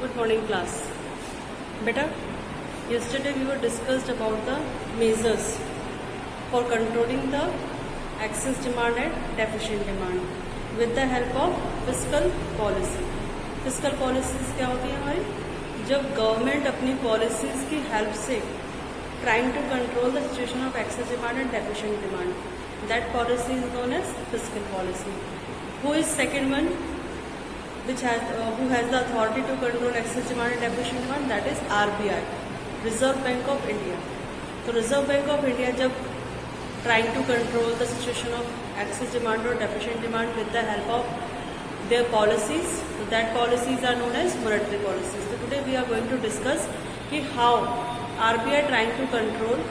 Good morning, class. Beta, yesterday we were discussed about the measures for controlling the excess demand and deficient demand with the help of fiscal policy. Fiscal policies क्या होती है हमारी? जब government अपनी policies की help से trying to control the situation of excess demand and deficient demand. That policy is known as fiscal policy. Who is second one? Who has the authority to control excess demand and deficient demand? That is RBI, Reserve Bank of India. So Reserve Bank of India जब trying to control the situation of excess demand or deficient demand with the help of their policies, so that policies are known as monetary policies. So today we are going to discuss कि how RBI trying to control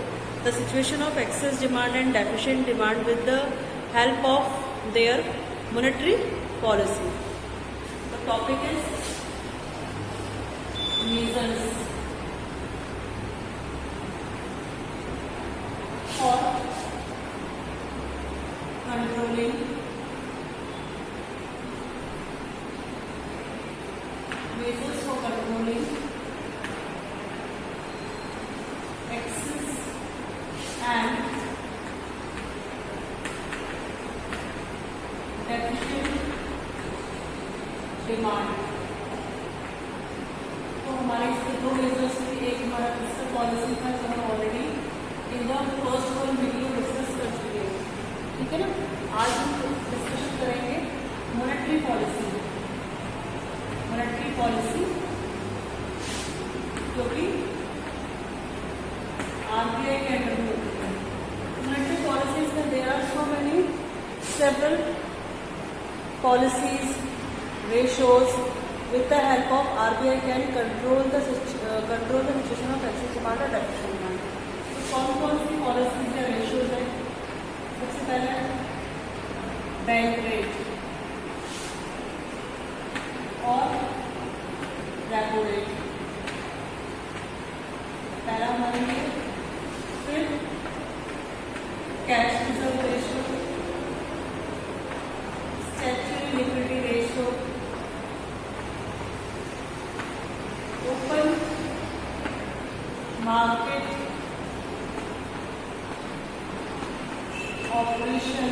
the situation of excess demand and deficient demand with the help of their monetary policy. The topic is measures for controlling excess and deficient demand. तो हमारे इसके दो measures थे, एक हमारा fiscal policy था जो हम already in the first one video discuss कर चुके हैं, ठीक है ना। आज हम डिस्कशन करेंगे मॉनेटरी पॉलिसी जो कि RBI के अंडर में होती है। मॉनेटरी पॉलिसीज में there are so many several policies, ratios with the help of RBI can control the situation of excess demand or deficient demand. तो कौन सी पॉलिसीज या रेशियोज है? सबसे पहले बैंक रेट और रेपो रेट पहला मानेंगे, फिर cash reserve ratio, statutory liquidity ratio, open market operation,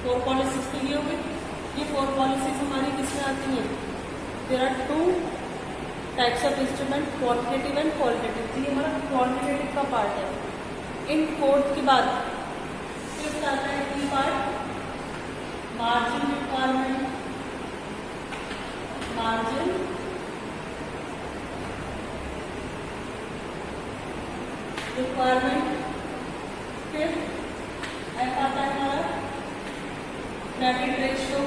four policies के लिए हो गई। ये फोर पॉलिसीज हमारी किसमें आती हैं? There are two types of instrument, quantitative and qualitative. ये हमारा क्वांटिटेटिव का पार्ट है। इन फोर्थ के बाद फिफ्थ आता है की पार्ट, मार्जिन रिक्वायरमेंट, फिर एफ आता है हमारा क्रेडिट रेशियो,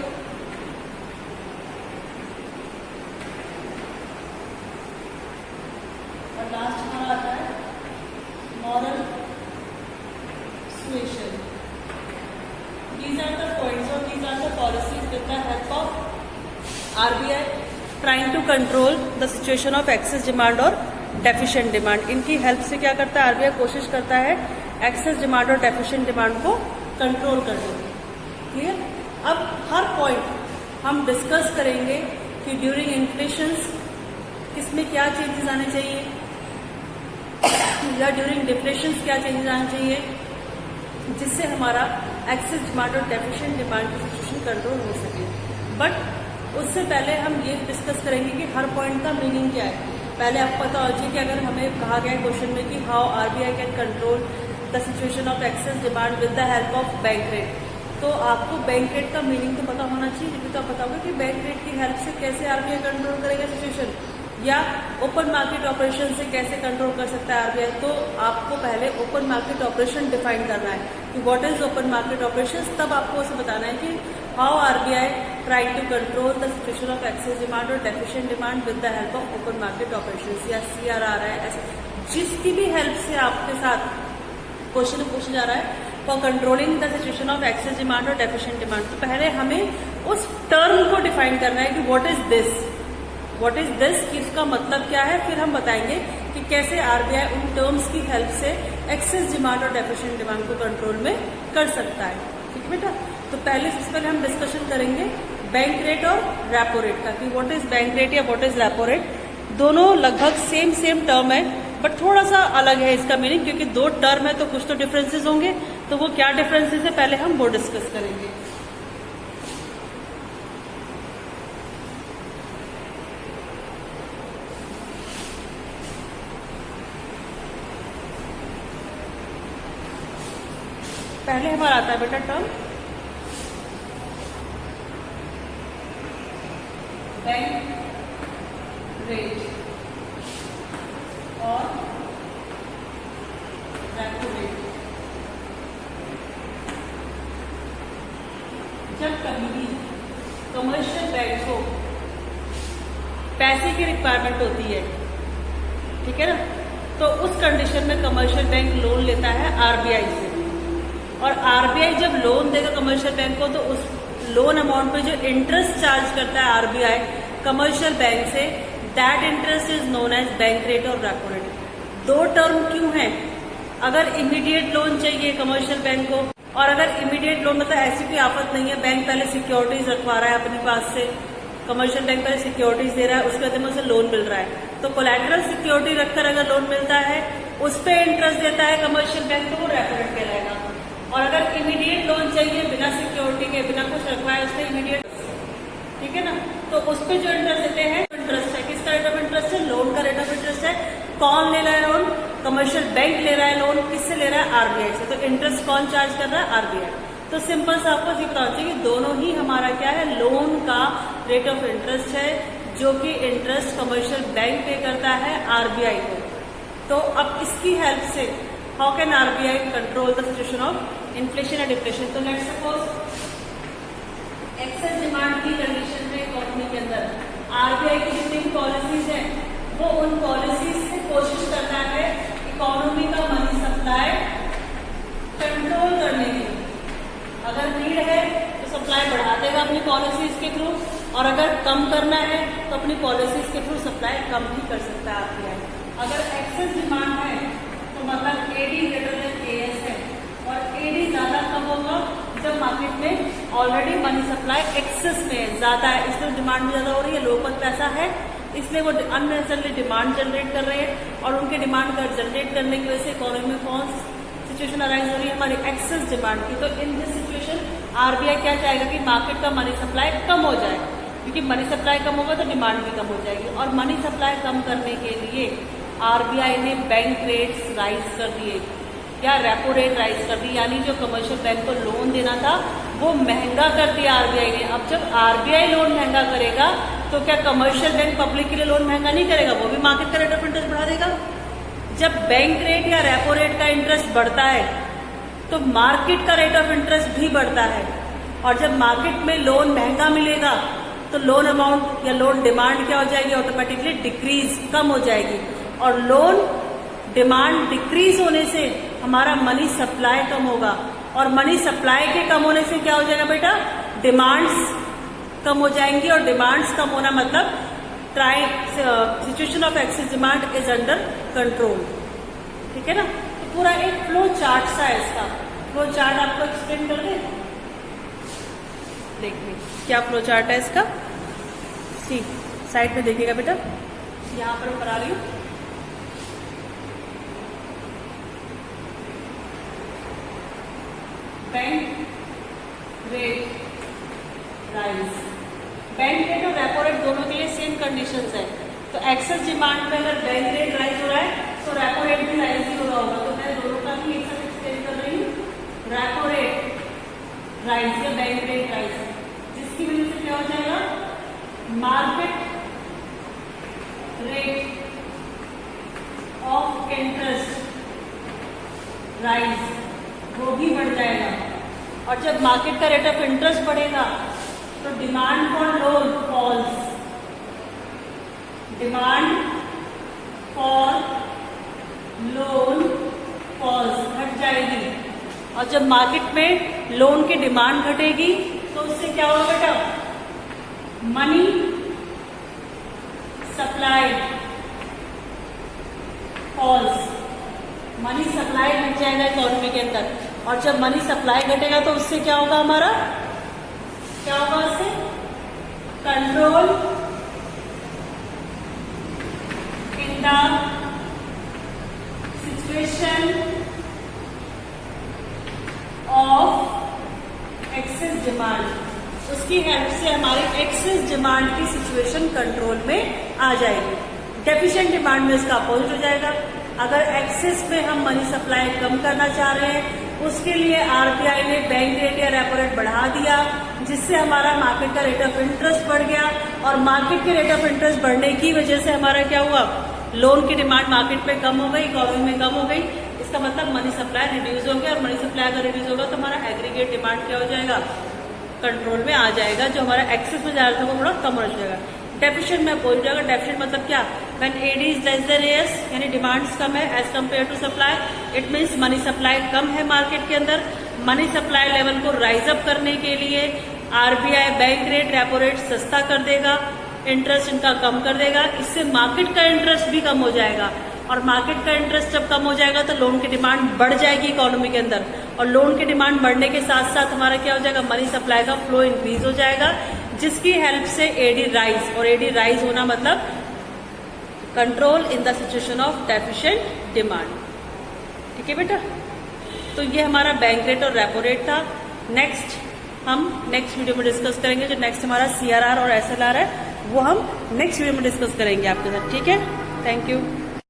और लास्ट हमारा आता है moral suasion. These are the points or these are the policies with the help of RBI trying to control the situation of excess demand और deficient demand. इनकी हेल्प से क्या करता है RBI? कोशिश करता है excess demand और deficient demand को कंट्रोल करने की। क्लियर? अब हर पॉइंट हम डिस्कस करेंगे कि ड्यूरिंग इन्फ्लेशंस किसमें क्या चेंजेस आने चाहिए या ड्यूरिंग डिप्रेशंस क्या चेंजेस आने चाहिए, जिससे हमारा एक्सेस डिमांड और डेफिशिएंट डिमांड की सिचुएशन कंट्रोल हो सके। बट उससे पहले हम ये डिस्कस करेंगे कि हर पॉइंट का मीनिंग क्या है। पहले आपको पता होना चाहिए कि अगर हमें कहा गया क्वेश्चन में कि how RBI can control the situation of excess demand with the help of bank rate, तो आपको बैंक रेट का मीनिंग तो पता होना चाहिए। जब तो आप पता होगा कि बैंक रेट की हेल्प से कैसे RBI कंट्रोल करेगा सिचुएशन, या ओपन मार्केट ऑपरेशन से कैसे कंट्रोल कर सकता है RBI। तो आपको पहले ओपन मार्केट ऑपरेशन डिफाइन करना है कि what is open market operation, तब आपको उसे बताना है कि how RBI trying to control the situation of excess demand और deficient demand with the help of open market operation या CRR है, ऐसे जिसकी भी हेल्प से आपके साथ क्वेश्चन पूछा जा रहा है for controlling the situation of excess demand और डेफिशिएंट डिमांड। तो पहले हमें उस टर्म को डिफाइन करना है कि व्हाट इज दिस, कि इसका मतलब क्या है। फिर हम बताएंगे कि कैसे RBI उन टर्म्स की हेल्प से एक्सेस डिमांड और डेफिशिएंट डिमांड को कंट्रोल में कर सकता है। ठीक है बेटा, तो सबसे पहले हम डिस्कशन करेंगे बैंक रेट और रेपो रेट का, कि व्हाट इज बैंक रेट या व्हाट इज रेपो रेट। दोनों लगभग सेम टर्म है, बट थोड़ा सा अलग है इसका मीनिंग, क्योंकि दो टर्म है तो कुछ तो डिफरेंसेस होंगे। तो वो क्या डिफरेंसेस है पहले हम वो डिस्कस करेंगे। पहले हमारा आता है बेटा टर्म बैंक रेट और रेपो रेट। जब कभी भी कमर्शियल बैंक को पैसे की रिक्वायरमेंट होती है, ठीक है ना, तो उस कंडीशन में कमर्शियल बैंक लोन लेता है आरबीआई से। और आरबीआई जब लोन देगा कमर्शियल बैंक को, तो उस लोन अमाउंट पे जो इंटरेस्ट चार्ज करता है आरबीआई कमर्शियल बैंक से, that interest is known as bank rate और रेपो रेट। दो टर्म क्यों है? अगर इमीडिएट लोन चाहिए कमर्शियल बैंक को, और अगर इमीडिएट लोन मतलब ऐसी कोई आफत नहीं है, बैंक पहले सिक्योरिटीज रखवा रहा है अपने पास से, कमर्शियल बैंक पहले सिक्योरिटीज दे रहा है, उसके बाद में उसे लोन मिल रहा है, तो कोलैटरल सिक्योरिटी रखकर अगर लोन मिलता है उस पर इंटरेस्ट देता है कमर्शियल बैंक, तो वो रेपो रेट कहलाएगा। और अगर इमीडिएट लोन चाहिए बिना सिक्योरिटी के, बिना कुछ रखवाए, उससे इमीडिएट, ठीक है ना, तो उस पर जो इंटरेस्ट देते हैं, इंटरेस्ट है, किसका रेट ऑफ इंटरेस्ट है? लोन का रेट ऑफ इंटरेस्ट है। कौन ले रहा है लोन? कमर्शियल बैंक ले रहा है लोन। किससे ले रहा है? आरबीआई से। तो इंटरेस्ट कौन चार्ज कर रहा है? आरबीआई। तो सिंपल सा आपको ये पता चाहिए कि दोनों ही हमारा क्या है, लोन का रेट ऑफ इंटरेस्ट है, जो कि इंटरेस्ट कमर्शियल बैंक पे करता है आरबीआई को। तो अब इसकी हेल्प से how can RBI control the situation of inflation and depression? तो लेट्स सपोज एक्सेस डिमांड की कंडीशन में इकोनॉमी के अंदर आरबीआई की जितनी भी पॉलिसीज हैं, वो उन पॉलिसीज से कोशिश करता है इकोनॉमी का मनी सप्लाई कंट्रोल करने की। अगर नीड है तो सप्लाई बढ़ा देगा अपनी पॉलिसीज के थ्रू, और अगर कम करना है तो अपनी पॉलिसीज के थ्रू सप्लाई कम भी कर सकता है आरबीआई। अगर एक्सेस डिमांड है तो मतलब एडी ग्रेटर देन एएस है, और एडी ज्यादा कम होगा जब मार्केट में ऑलरेडी मनी सप्लाई एक्सेस में ज्यादा है, इसलिए डिमांड भी ज्यादा हो रही है, लोगों पर पैसा है, इसलिए वो अननेसेसरली डिमांड जनरेट कर रहे हैं, और उनके डिमांड कर जनरेट करने की वजह से इकोनॉमी में कौन सिचुएशन अराइज हो रही है? हमारी एक्सेस डिमांड की। तो इन दिस सिचुएशन आरबीआई क्या चाहेगा कि मार्केट का मनी सप्लाई कम हो जाए, क्योंकि मनी सप्लाई कम होगा तो डिमांड भी कम हो जाएगी। और मनी सप्लाई कम करने के लिए आरबीआई ने बैंक रेट्स राइज कर दिए या रेपो रेट राइज कर दी, यानी जो कमर्शियल बैंक को लोन देना था वो महंगा कर दिया आरबीआई ने। अब जब आरबीआई लोन महंगा करेगा तो क्या कमर्शियल बैंक पब्लिक के लिए लोन महंगा नहीं करेगा? वो भी मार्केट का रेट ऑफ इंटरेस्ट बढ़ा देगा। जब बैंक रेट या रेपो रेट का इंटरेस्ट बढ़ता है तो मार्केट का रेट ऑफ इंटरेस्ट भी बढ़ता है, और जब मार्केट में लोन महंगा मिलेगा तो लोन अमाउंट या लोन डिमांड क्या हो जाएगी? ऑटोमेटिकली डिक्रीज, कम हो जाएगी। और लोन डिमांड डिक्रीज होने से हमारा मनी सप्लाई कम होगा, और मनी सप्लाई के कम होने से क्या हो जाएगा बेटा? डिमांड्स कम हो जाएंगी, और डिमांड्स कम होना मतलब situation of excess demand is under control, ठीक है ना। तो पूरा एक फ्लो चार्ट सा है, इसका फ्लो चार्ट आपको एक्सप्लेन कर दे। देखिए क्या फ्लो चार्ट है इसका, सी साइड में देखिएगा बेटा, यहाँ पर करा रही हूँ। Bank rate rise, bank rate और रेपो रेट दोनों के लिए सेम कंडीशंस है। तो एक्सेस डिमांड में अगर बैंक रेट राइज हो रहा है तो रेपो रेट भी राइज ही हो रहा होगा। तो मैं दोनों का भी एक साथ एक्सप्लेन कर रही हूँ। रेपो रेट राइज या बैंक रेट राइज, जिसकी वजह से क्या हो जाएगा? Market rate of interest rise, वो भी बढ़ जाएगा। और जब मार्केट का रेट ऑफ इंटरेस्ट बढ़ेगा तो demand for loan falls, demand for loan falls, घट जाएगी। और जब मार्केट में लोन की डिमांड घटेगी तो उससे क्या होगा बेटा? Money supply falls, money supply घट जाएगा इकोनॉमी के अंदर। और जब मनी सप्लाई घटेगा तो उससे क्या होगा? हमारा क्या होगा उससे? Control in the situation of excess demand, उसकी हेल्प से हमारी एक्सेस डिमांड की सिचुएशन कंट्रोल में आ जाएगी। डेफिशिएंट डिमांड में इसका अपोजिट हो जाएगा। अगर एक्सेस में हम मनी सप्लाई कम करना चाह रहे हैं, उसके लिए आरबीआई ने बैंक रेट या रेपो रेट बढ़ा दिया, जिससे हमारा मार्केट का रेट ऑफ इंटरेस्ट बढ़ गया, और मार्केट के रेट ऑफ इंटरेस्ट बढ़ने की वजह से हमारा क्या हुआ? लोन की डिमांड मार्केट में कम हो गई, इकोनॉमी में कम हो गई। इसका मतलब मनी सप्लाई रिड्यूस हो गया, और मनी सप्लाई अगर रिड्यूस होगा तो हमारा एग्रीगेट डिमांड क्या हो जाएगा? कंट्रोल में आ जाएगा। जो हमारा एक्सेस में जा रहा था वो थोड़ा कम हो जाएगा। डेफिशिएंट में बोल जाएगा। डेफिशिएंट मतलब क्या? When AD is less than AS, यानी डिमांड कम है as compare to supply, it means money supply कम है मार्केट के अंदर। मनी सप्लाई लेवल को राइज अप करने के लिए RBI bank rate repo rate सस्ता कर देगा, इंटरेस्ट इनका कम कर देगा। इससे मार्केट का इंटरेस्ट भी कम हो जाएगा, और मार्केट का इंटरेस्ट जब कम हो जाएगा तो लोन की डिमांड बढ़ जाएगी इकोनॉमी के अंदर, और लोन की डिमांड बढ़ने के साथ साथ हमारा क्या हो जाएगा? मनी सप्लाई का फ्लो इंक्रीज हो जाएगा, जिसकी हेल्प से एडी राइज, और एडी राइज होना मतलब control in the situation of deficient demand. ठीक है बेटा, तो ये हमारा बैंक रेट और रेपो रेट था। नेक्स्ट हम नेक्स्ट वीडियो में डिस्कस करेंगे। जो नेक्स्ट हमारा सीआरआर और एसएलआर है वो हम नेक्स्ट वीडियो में डिस्कस करेंगे आपके साथ। ठीक है, थैंक यू।